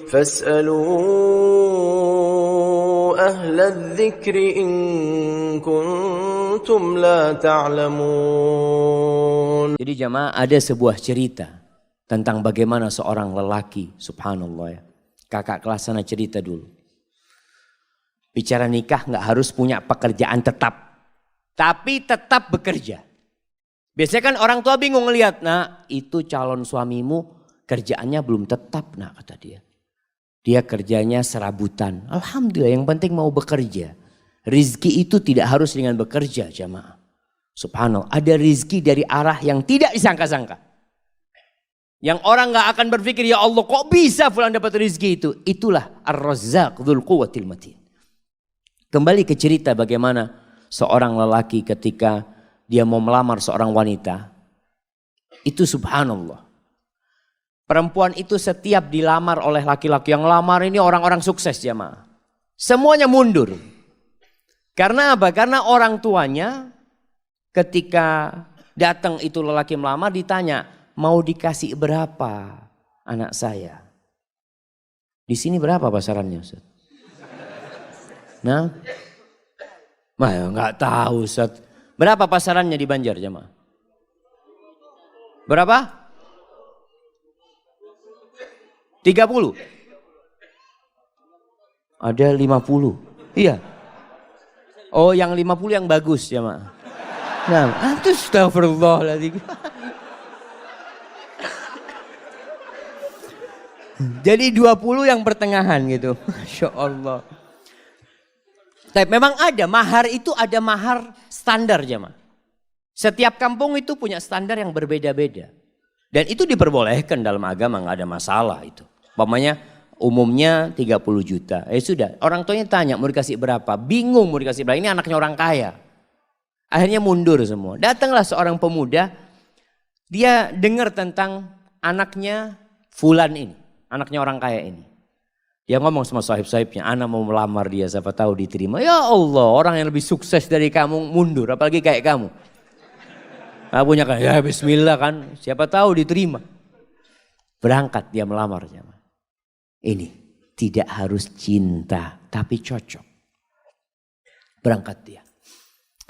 فاسألوا أهل الذكر إن كنتم لا تعلمون. Jadi jamaah, ada sebuah cerita tentang bagaimana seorang lelaki, subhanallah ya. Kakak kelas sana cerita dulu. Bicara nikah nggak harus punya pekerjaan tetap, tapi tetap bekerja. Biasanya kan orang tua bingung ngelihat, nah itu calon suamimu kerjaannya belum tetap, nah kata dia. Dia kerjanya serabutan. Alhamdulillah, yang penting mau bekerja. Rizki itu tidak harus dengan bekerja jamaah. Subhanallah, ada rizki dari arah yang tidak disangka-sangka. Yang orang gak akan berpikir, ya Allah kok bisa fulan dapat rizki itu. Itulah Ar-Razzaq Dzul Quwwatil Matin. Kembali ke cerita bagaimana seorang lelaki ketika dia mau melamar seorang wanita. Itu subhanallah. Perempuan itu setiap dilamar oleh laki-laki, yang lamar ini orang-orang sukses jamaah. Semuanya mundur. Karena apa? Karena orang tuanya ketika datang itu lelaki melamar ditanya, mau dikasih berapa anak saya? Di sini berapa pasarannya Ustaz? Nah, nggak tahu Ustaz. Berapa pasarannya di Banjar jamaah? Berapa? 30. Ada 50. Iya. Oh, yang 50 yang bagus ya, Mak. Nah, astagfirullahaladzim. Jadi 20 yang pertengahan gitu. Masya Allah. Tapi memang ada mahar, itu ada mahar standar jemaah. Setiap kampung itu punya standar yang berbeda-beda. Dan itu diperbolehkan dalam agama, nggak ada masalah itu. Umpamanya umumnya 30 juta. Sudah, orang tuanya tanya mau dikasih berapa. Bingung mau dikasih berapa, ini anaknya orang kaya. Akhirnya mundur semua. Datanglah seorang pemuda, dia dengar tentang anaknya fulan ini. Anaknya orang kaya ini. Dia ngomong sama sahib-sahibnya, anak mau melamar dia, siapa tahu diterima. Ya Allah, orang yang lebih sukses dari kamu mundur, apalagi kayak kamu. Nah, punya kan, ya bismillah kan, siapa tahu diterima. Berangkat dia melamar. Ini tidak harus cinta, tapi cocok. Berangkat dia.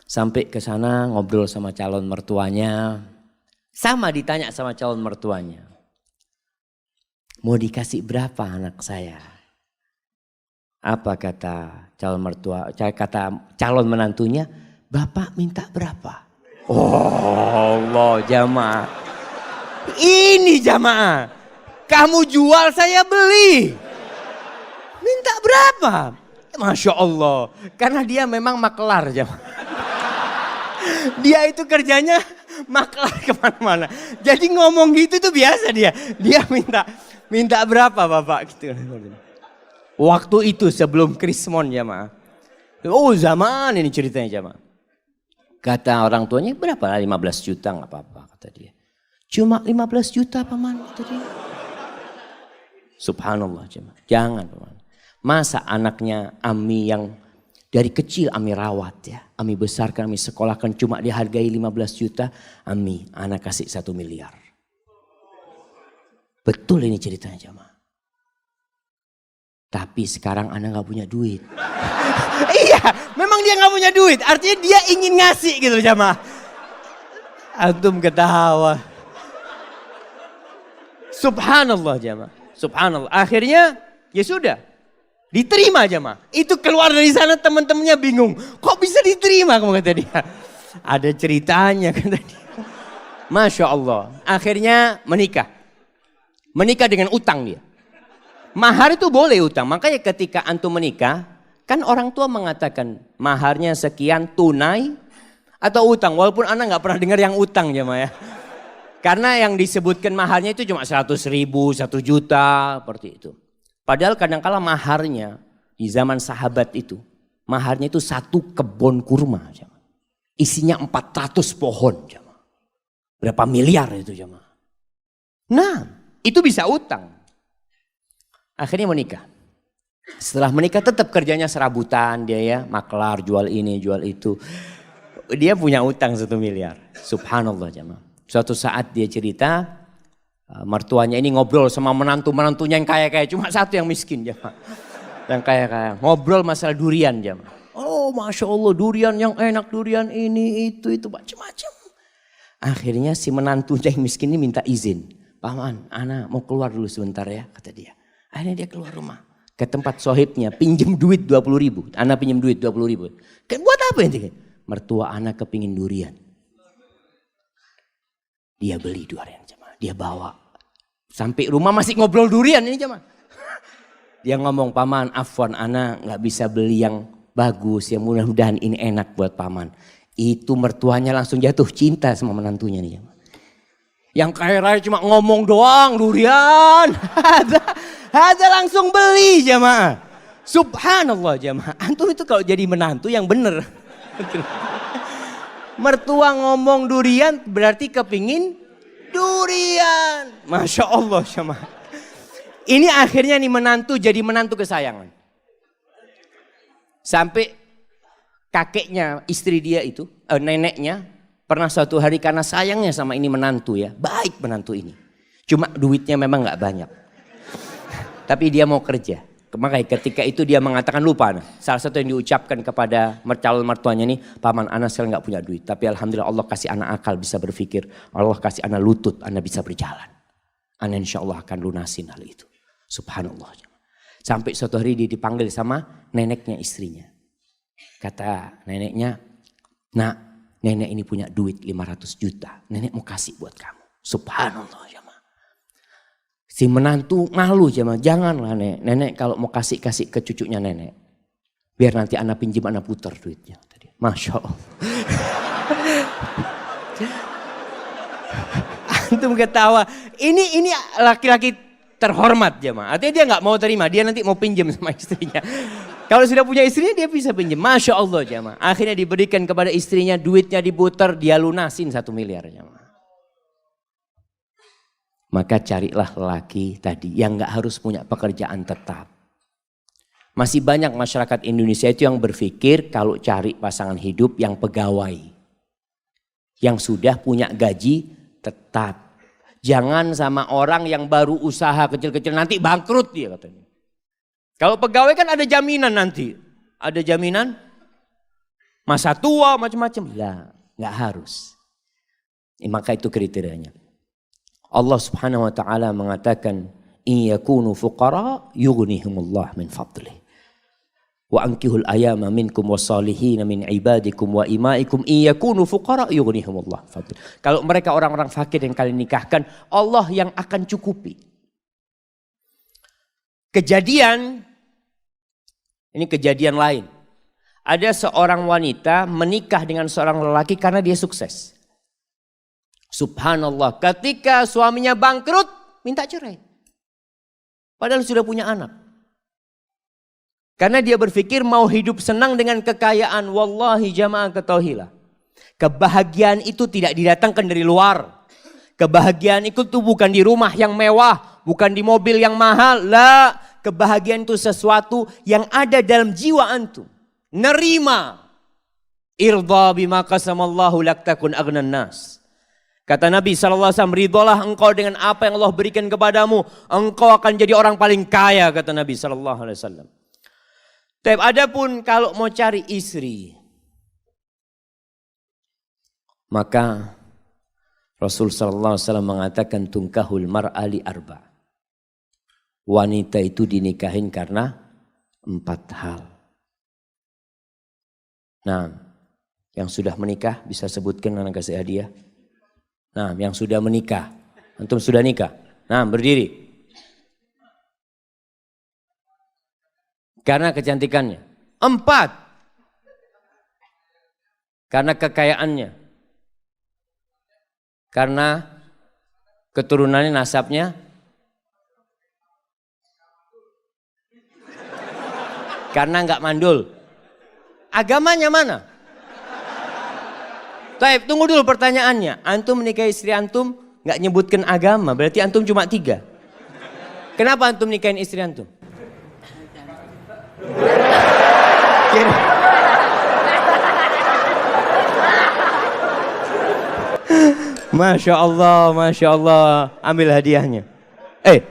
Sampai ke sana ngobrol sama calon mertuanya. Sama ditanya sama calon mertuanya. Mau dikasih berapa anak saya? Apa kata calon mertua? Kata calon menantunya, Bapak minta berapa? Oh Allah jamaah. Ini jamaah. Kamu jual saya beli. Minta berapa? Masya Allah. Karena dia memang maklar jamaah. Dia itu kerjanya maklar kemana-mana. Jadi ngomong gitu tuh biasa dia. Dia minta berapa Bapak gitu. Waktu itu sebelum Krismon jamaah. Oh zaman ini ceritanya jamaah. Kata orang tuanya berapa lah 15 juta nggak apa-apa kata dia. Cuma 15 juta paman kata dia. Subhanallah jemaah. Jangan paman. Masa anaknya Ami yang dari kecil Ami rawat ya. Ami besarkan, Ami sekolahkan cuma dihargai 15 juta. Ami anak kasih 1 miliar. Betul ini ceritanya jemaah. Tapi sekarang anak gak punya duit. Iya memang dia gak punya duit. Artinya dia ingin ngasih gitu jemaah. Antum ketawa. Subhanallah jemaah. Subhanallah. Akhirnya ya sudah. Diterima jemaah. Itu keluar dari sana teman-temannya bingung. Kok bisa diterima kamu kata dia. Ada ceritanya kata dia. Masya Allah. Akhirnya menikah. Menikah dengan utang dia. Mahar itu boleh utang. Makanya ketika antum menikah. Kan orang tua mengatakan maharnya sekian tunai atau utang. Walaupun anak gak pernah dengar yang utang jemaah ya. Karena yang disebutkan maharnya itu cuma 100 ribu, 1 juta, seperti itu. Padahal kadang-kala maharnya di zaman sahabat itu, maharnya itu 1 kebun kurma. Isinya 400 pohon. Berapa miliar itu jemaah. Nah itu bisa utang. Akhirnya menikah. Setelah menikah tetap kerjanya serabutan dia ya. Maklar, jual ini, jual itu. Dia punya utang 1 miliar. Subhanallah jemaah. Suatu saat dia cerita, Mertuanya ini ngobrol sama menantunya yang kaya-kaya. Cuma satu yang miskin jemaah. Yang kaya-kaya. Ngobrol masalah durian jemaah. Oh Masya Allah durian yang enak, durian ini, itu macam-macam. Akhirnya si menantunya yang miskin ini minta izin. Paman, ana mau keluar dulu sebentar ya, kata dia. Akhirnya dia keluar rumah. Ke tempat sohibnya, pinjem duit 20.000. Ana pinjem duit 20.000. Buat apa ini? Mertua ana kepingin durian. Dia beli durian jemaah. Dia bawa. Sampai rumah masih ngobrol durian ini jemaah. Dia ngomong, paman afwan ana gak bisa beli yang bagus. Yang mudah-mudahan ini enak buat paman. Itu mertuanya langsung jatuh cinta sama menantunya nih jemaah. Yang kaya raya cuma ngomong doang durian. Ada langsung beli jemaah. Subhanallah jemaah. Antum itu kalau jadi menantu yang bener. Mertua ngomong durian berarti kepingin durian. Masya Allah jemaah. Ini akhirnya nih menantu jadi menantu kesayangan. Sampai kakeknya istri dia itu, neneknya pernah suatu hari karena sayangnya sama ini menantu ya. Baik menantu ini. Cuma duitnya memang gak banyak. Tapi dia mau kerja. Makanya ketika itu dia mengatakan lupa. Salah satu yang diucapkan kepada calon mertuanya ini. Paman ana sekarang gak punya duit. Tapi alhamdulillah Allah kasih anak akal bisa berpikir. Allah kasih anak lutut, anak bisa berjalan. Anak insya Allah akan lunasin hal itu. Subhanallah. Sampai suatu hari dia dipanggil sama neneknya istrinya. Kata neneknya, nak nenek ini punya duit 500 juta. Nenek mau kasih buat kamu. Subhanallah jemaah. Si menantu malu jemaah. Janganlah nenek kalau mau kasih ke cucunya nenek. Biar nanti anak pinjam anak putar duitnya. Masya Allah. Antum ketawa. Ini laki-laki terhormat jemaah. Artinya dia gak mau terima. Dia nanti mau pinjam sama istrinya. Kalau sudah punya istrinya dia bisa pinjam. Masya Allah jemaah. Akhirnya diberikan kepada istrinya, duitnya diputar, dia lunasin 1 miliar jemaah. Maka carilah laki tadi yang gak harus punya pekerjaan tetap. Masih banyak masyarakat Indonesia itu yang berpikir kalau cari pasangan hidup yang pegawai. Yang sudah punya gaji tetap. Jangan sama orang yang baru usaha kecil-kecil nanti bangkrut dia katanya. Kalau pegawai kan ada jaminan nanti. Ada jaminan masa tua macam-macam. Lah, nggak harus. Maka itu kriterianya. Allah Subhanahu wa taala mengatakan, "In yakunu fuqara yughnihimullah min fadlih. Wa ankihul ayama minkum wassalihin min ibadikum wa imaikum in yakunu fuqara yughnihimullah fadlih." Kalau mereka orang-orang fakir yang kalian nikahkan, Allah yang akan cukupi. Ini kejadian lain. Ada seorang wanita menikah dengan seorang lelaki karena dia sukses. Subhanallah, ketika suaminya bangkrut, minta cerai. Padahal sudah punya anak. Karena dia berpikir mau hidup senang dengan kekayaan. Wallahi jamaah ketahuilah. Kebahagiaan itu tidak didatangkan dari luar. Kebahagiaan itu tuh bukan di rumah yang mewah. Bukan di mobil yang mahal. La, kebahagiaan itu sesuatu yang ada dalam jiwa antum. Nerima. Irda bima qasamallahu lak takun aghnan nas. Kata Nabi SAW, ridholah engkau dengan apa yang Allah berikan kepadamu. Engkau akan jadi orang paling kaya, kata Nabi SAW. Tapi adapun kalau mau cari istri, maka Rasul SAW mengatakan tungkahul mar'ali arba. Wanita itu dinikahin karena 4 hal. Nah, yang sudah menikah bisa sebutkan anak kasih hadiah. Nah, yang sudah menikah. Antum sudah nikah. Nah, berdiri. Karena kecantikannya. 4. Karena kekayaannya. Karena keturunannya, nasabnya. Karena enggak mandul. Agamanya mana? Taib, tunggu dulu pertanyaannya. Antum menikahi istri antum nggak nyebutkan agama, berarti antum cuma 3. Kenapa antum nikahin istri antum? Masya Allah, Masya Allah. Ambil hadiahnya.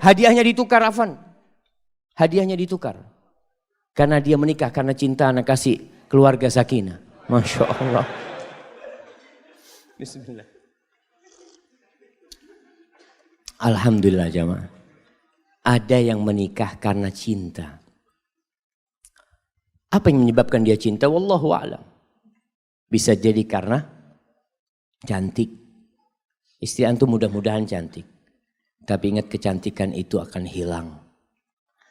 Hadiahnya ditukar, Afan. Hadiahnya ditukar. Karena dia menikah, karena cinta, anak kasih keluarga sakinah. Masya Allah. Bismillah. Alhamdulillah jamaah. Ada yang menikah karena cinta. Apa yang menyebabkan dia cinta? Wallahu a'lam. Bisa jadi karena cantik. Istri antum mudah-mudahan cantik. Tapi ingat, kecantikan itu akan hilang.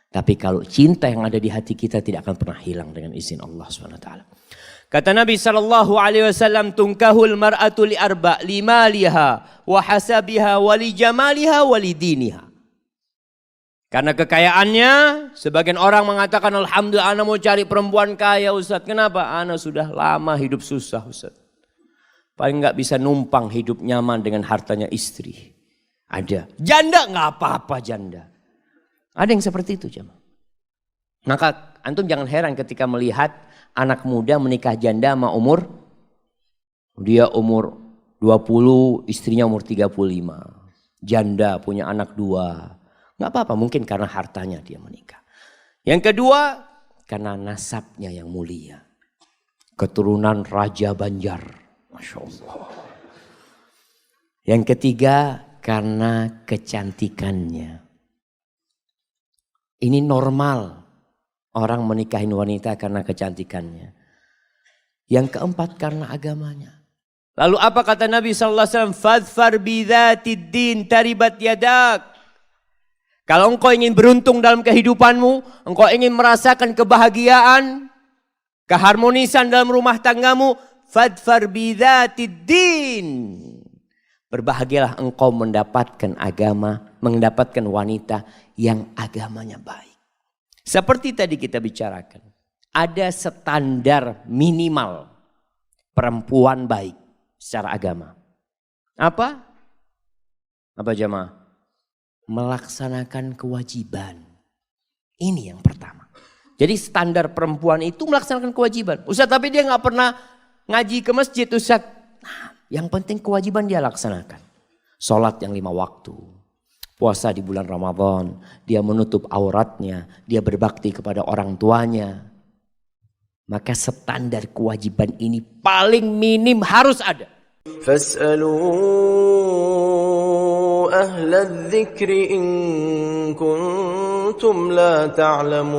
Tapi kalau cinta yang ada di hati kita tidak akan pernah hilang dengan izin Allah SWT. Kata Nabi SAW, tunkahul mar'atu li arba' limaliha wa hasabiha wa li jamaliha wa li diniha. Karena kekayaannya, sebagian orang mengatakan, alhamdulillah ana mau cari perempuan kaya Ustaz. Kenapa? Ana sudah lama hidup susah Ustaz. Paling nggak bisa numpang hidup nyaman dengan hartanya istri. Ada. Janda nggak apa-apa janda. Ada yang seperti itu jemaah. Maka antum jangan heran ketika melihat anak muda menikah janda sama umur. Dia umur 20, istrinya umur 35. Janda punya anak 2. Nggak apa-apa, mungkin karena hartanya dia menikah. Yang kedua, karena nasabnya yang mulia. Keturunan Raja Banjar. Masya Allah. Yang ketiga, karena kecantikannya. Ini normal. Orang menikahin wanita karena kecantikannya. Yang keempat, karena agamanya. Lalu apa kata Nabi SAW? Fadfar bidhatid din taribat yadak. Kalau engkau ingin beruntung dalam kehidupanmu, engkau ingin merasakan kebahagiaan, keharmonisan dalam rumah tanggamu, fadfar bidhatid din. Berbahagialah engkau mendapatkan agama, mendapatkan wanita yang agamanya baik. Seperti tadi kita bicarakan, ada standar minimal perempuan baik secara agama. Apa? Apa jemaah? Melaksanakan kewajiban. Ini yang pertama. Jadi standar perempuan itu melaksanakan kewajiban. Ustaz, tapi dia nggak pernah ngaji ke masjid Ustaz. Nah, yang penting kewajiban dia laksanakan. Sholat yang 5 waktu. Puasa di bulan Ramadan. Dia menutup auratnya. Dia berbakti kepada orang tuanya. Maka standar kewajiban ini paling minim harus ada. أهل الذكر إن كنتم لا تعلمون